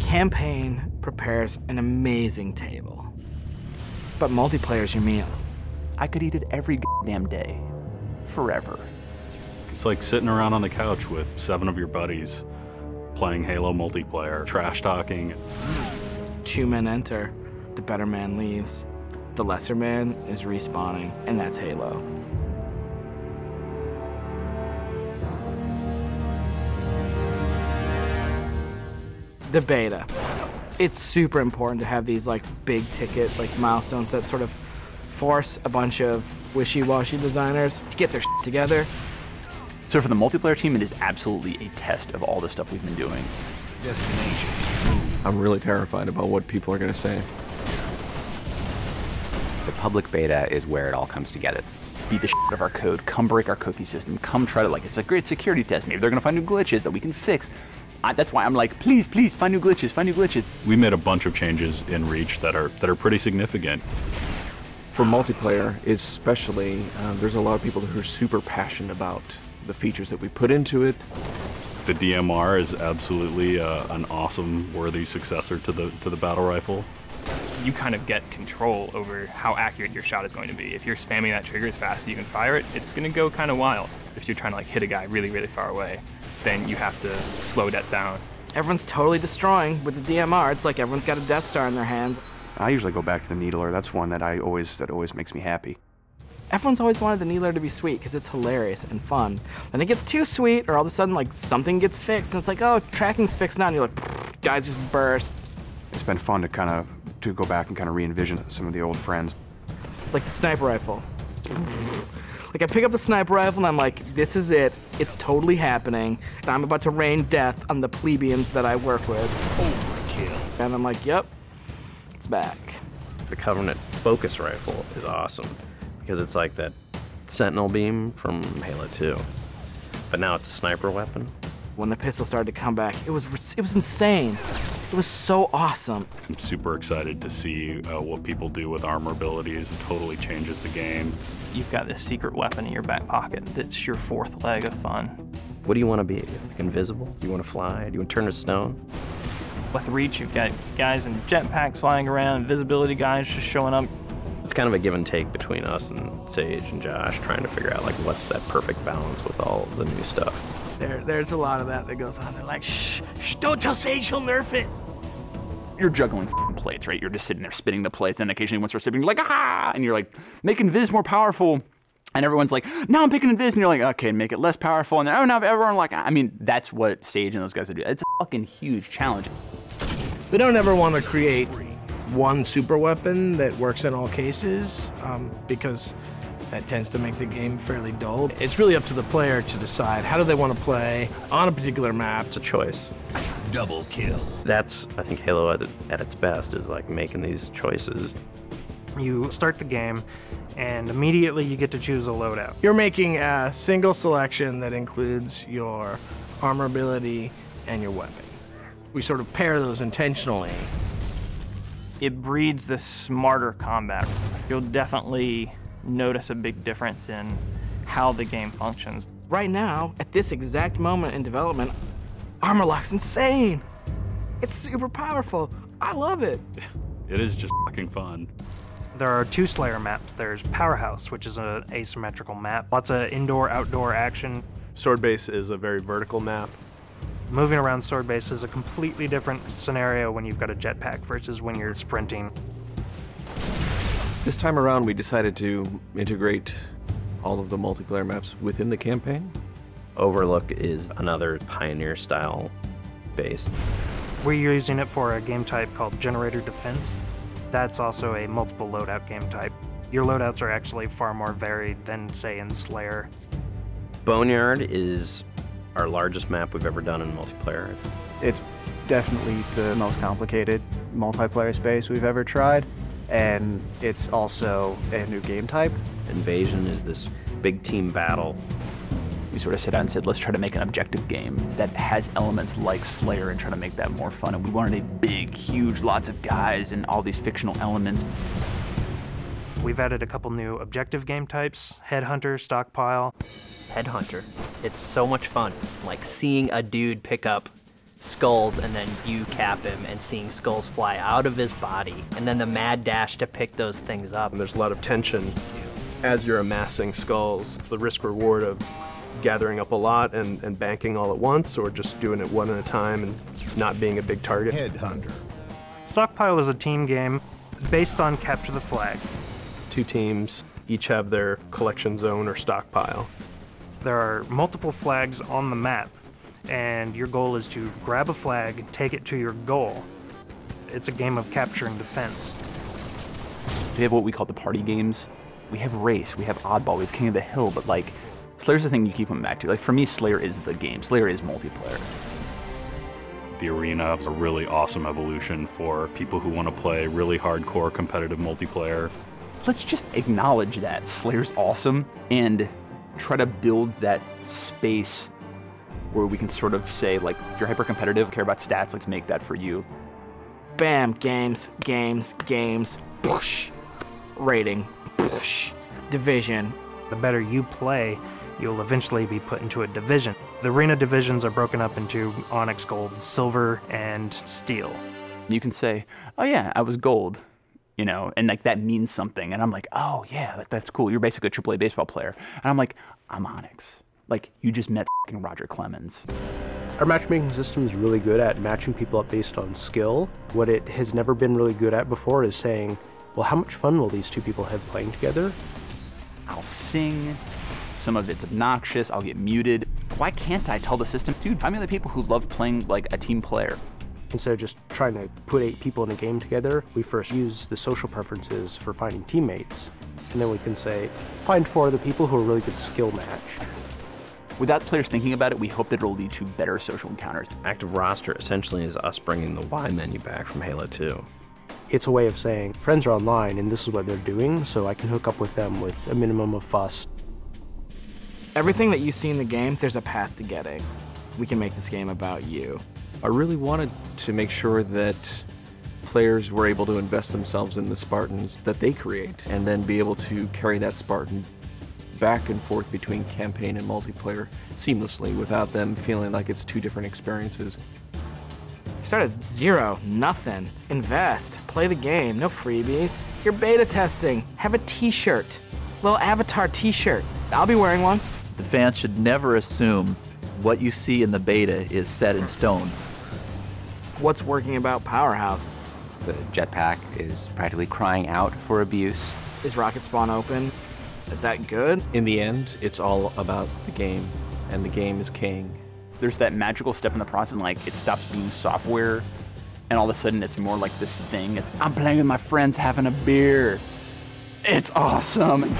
campaign prepares an amazing table, but multiplayer's your meal. I could eat it every damn day, forever. It's like sitting around on the couch with 7 of your buddies, playing Halo multiplayer, trash talking. 2 men enter, the better man leaves. The lesser man is respawning, and that's Halo. The beta. It's super important to have these like big ticket like milestones that sort of force a bunch of wishy-washy designers to get their shit together. So for the multiplayer team, it is absolutely a test of all the stuff we've been doing. Destination. I'm really terrified about what people are going to say. The public beta is where it all comes together. Beat the shit out of our code, come break our cookie system, come try to, like, it's a great security test. Maybe they're going to find new glitches that we can fix. That's why I'm like, please, please, find new glitches, find new glitches. We made a bunch of changes in Reach that are pretty significant. For multiplayer, especially, there's a lot of people who are super passionate about the features that we put into it. The DMR is absolutely an awesome, worthy successor to the battle rifle. You kind of get control over how accurate your shot is going to be. If you're spamming that trigger as fast as you can fire it, it's going to go kind of wild. If you're trying to like hit a guy really, really far away, then you have to slow that down. Everyone's totally destroying with the DMR. It's like everyone's got a Death Star in their hands. I usually go back to the Needler. That's one that always makes me happy. Everyone's always wanted the Needler to be sweet because it's hilarious and fun. Then it gets too sweet, or all of a sudden like something gets fixed, and it's like, oh, tracking's fixed now, and you're like, guys just burst. It's been fun to go back and kind of re-envision some of the old friends. Like the sniper rifle. Like I pick up the sniper rifle and I'm like, this is it. It's totally happening. And I'm about to rain death on the plebeians that I work with. Overkill. And I'm like, yep, it's back. The Covenant focus rifle is awesome because it's like that Sentinel beam from Halo 2, but now it's a sniper weapon. When the pistol started to come back, it was insane. It was so awesome. I'm super excited to see what people do with armor abilities. It totally changes the game. You've got this secret weapon in your back pocket that's your 4th leg of fun. What do you want to be? Like invisible? Do you want to fly? Do you want to turn to stone? With Reach, you've got guys in jetpacks flying around, invisibility guys just showing up. It's kind of a give and take between us and Sage and Josh trying to figure out like what's that perfect balance with all the new stuff. There's a lot of that goes on. They're like, shh, don't tell Sage, he'll nerf it. You're juggling plates, right? You're just sitting there spinning the plates, and occasionally one starts spinning, you're like, ah! And you're like, making Viz more powerful. And everyone's like, no, I'm picking Viz. And you're like, okay, make it less powerful. And then, oh, now everyone like, I mean, that's what Sage and those guys do. It's a fucking huge challenge. We don't ever want to create one super weapon that works in all cases, because that tends to make the game fairly dull. It's really up to the player to decide how do they want to play on a particular map. It's a choice. Double kill. That's, I think, Halo at its best is like making these choices. You start the game, and immediately you get to choose a loadout. You're making a single selection that includes your armor ability and your weapon. We sort of pair those intentionally. It breeds this smarter combat. You'll definitely notice a big difference in how the game functions. Right now, at this exact moment in development, Armor Lock's insane. It's super powerful. I love it. It is just fucking fun. There are 2 Slayer maps. There's Powerhouse, which is an asymmetrical map. Lots of indoor-outdoor action. Sword Base is a very vertical map. Moving around Sword Base is a completely different scenario when you've got a jetpack versus when you're sprinting. This time around, we decided to integrate all of the multiplayer maps within the campaign. Overlook is another Pioneer-style base. We're using it for a game type called Generator Defense. That's also a multiple loadout game type. Your loadouts are actually far more varied than, say, in Slayer. Boneyard is our largest map we've ever done in multiplayer. It's definitely the most complicated multiplayer space we've ever tried, and it's also a new game type. Invasion is this big team battle. We sort of sat down and said, let's try to make an objective game that has elements like Slayer and try to make that more fun. And we wanted a big, huge, lots of guys and all these fictional elements. We've added a couple new objective game types, Headhunter, Stockpile. Headhunter. It's so much fun. Like seeing a dude pick up skulls and then you cap him and seeing skulls fly out of his body, and then the mad dash to pick those things up. And there's a lot of tension as you're amassing skulls. It's the risk reward of gathering up a lot and banking all at once, or just doing it one at a time and not being a big target. Headhunter. Stockpile is a team game based on capture the flag. 2 teams each have their collection zone or stockpile. There are multiple flags on the map, and your goal is to grab a flag, take it to your goal. It's a game of capture and defense. We have what we call the party games. We have Race, we have Oddball, we have King of the Hill, but like, Slayer's the thing you keep coming back to. Like, for me, Slayer is the game. Slayer is multiplayer. The arena is a really awesome evolution for people who want to play really hardcore competitive multiplayer. Let's just acknowledge that Slayer's awesome and try to build that space where we can sort of say, like, if you're hyper competitive, care about stats, let's make that for you. Bam, games, games, games, push. Rating, push. Division. The better you play, you'll eventually be put into a division. The arena divisions are broken up into Onyx, Gold, Silver, and Steel. You can say, oh yeah, I was Gold, you know, and like that means something. And I'm like, oh yeah, that's cool. You're basically a AAA baseball player. And I'm like, I'm Onyx. Like, you just met f***ing Roger Clemens. Our matchmaking system is really good at matching people up based on skill. What it has never been really good at before is saying, well, how much fun will these 2 people have playing together? I'll sing. Some of it's obnoxious, I'll get muted. Why can't I tell the system, dude, find me the people who love playing like a team player? Instead of just trying to put 8 people in a game together, we first use the social preferences for finding teammates. And then we can say, find 4 other people who are really good skill match. Without players thinking about it, we hope that it'll lead to better social encounters. Active roster essentially is us bringing the Y menu back from Halo 2. It's a way of saying, friends are online and this is what they're doing, so I can hook up with them with a minimum of fuss. Everything that you see in the game, there's a path to getting. We can make this game about you. I really wanted to make sure that players were able to invest themselves in the Spartans that they create, and then be able to carry that Spartan back and forth between campaign and multiplayer seamlessly without them feeling like it's 2 different experiences. Start at 0, nothing. Invest, play the game, no freebies. You're beta testing, have a t-shirt. Little avatar t-shirt. I'll be wearing one. The fans should never assume what you see in the beta is set in stone. What's working about Powerhouse? The jetpack is practically crying out for abuse. Is Rocket Spawn open? Is that good? In the end, it's all about the game, and the game is king. There's that magical step in the process, and like, it stops being software, and all of a sudden it's more like this thing. I'm playing with my friends having a beer. It's awesome.